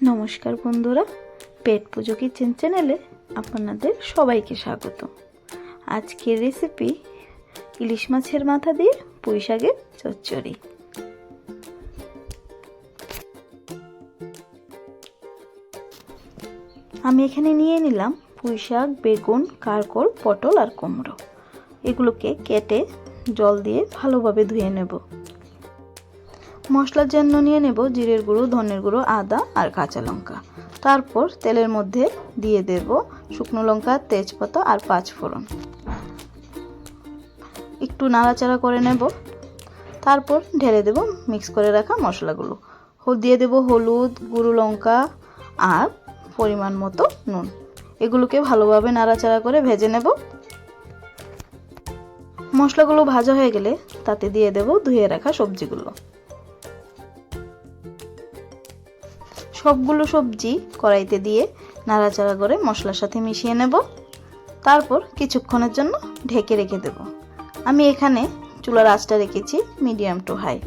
নমস্কার বন্ধুরা, পেট পুজো কিচেন চ্যানেলে আপনাদের সবাইকে স্বাগত। আজকের রেসিপি ইলিশ মাছের মাথা দিয়ে পুঁই শাকের চচ্চড়ি। আমি এখানে নিয়ে নিলাম পুঁই শাক, বেগুন, কারকল, পটল আর কুমড়ো। এগুলোকে কেটে জল দিয়ে ভালোভাবে ধুয়ে নেব। মশলার জন্য নিয়ে নেব জিরের গুঁড়ো, ধনের গুঁড়ো, আদা আর কাঁচা লঙ্কা। তারপর তেলের মধ্যে দিয়ে দেব শুকনো লঙ্কা, তেজপাতা আর 5 ফোড়ন। একটু নাড়াচাড়া করে নেব। তারপর ঢেলে দেব মিক্স করে রাখা মশলাগুলো। দিয়ে দেব হলুদ, গুঁড়ো লঙ্কা আর পরিমাণ মতো নুন। এগুলোকে ভালোভাবে নাড়াচাড়া করে ভেজে নেব। মশলাগুলো ভাজা হয়ে গেলে তাতে দিয়ে দেব ধুয়ে রাখা সবজিগুলো। সবগুলো সবজি কড়াইতে দিয়ে নাড়াচাড়া করে মশলার সাথে মিশিয়ে নেব। তারপর কিছুক্ষণের জন্য ঢেকে রেখে দেব। আমি এখানে চুলার আঁচটা রেখেছি মিডিয়াম টু হাই,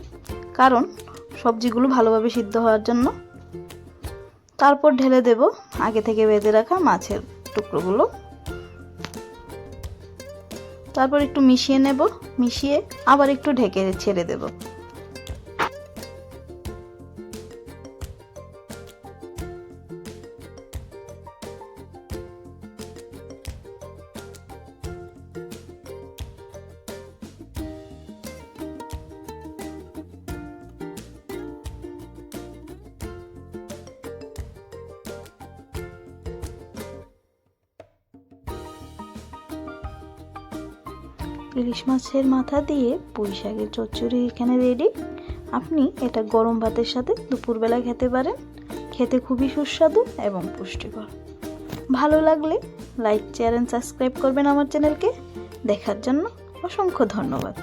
কারণ সবজিগুলো ভালোভাবে সিদ্ধ হওয়ার জন্য। তারপর ঢেলে দেব আগে থেকে ভেজে রাখা মাছের টুকরোগুলো। তারপর একটু মিশিয়ে নেব। মিশিয়ে আবার একটু ঢেকে ছেড়ে দেব। ইলিশ মাছের মাথা দিয়ে পুঁই শাকের চচ্চড়ি এখানে রেডি। আপনি এটা গরম ভাতের সাথে দুপুরবেলা খেতে পারেন। খেতে খুবই সুস্বাদু এবং পুষ্টিকর। ভালো লাগলে লাইক, শেয়ার এন্ড সাবস্ক্রাইব করবেন আমার চ্যানেলকে। দেখার জন্য অসংখ্য ধন্যবাদ।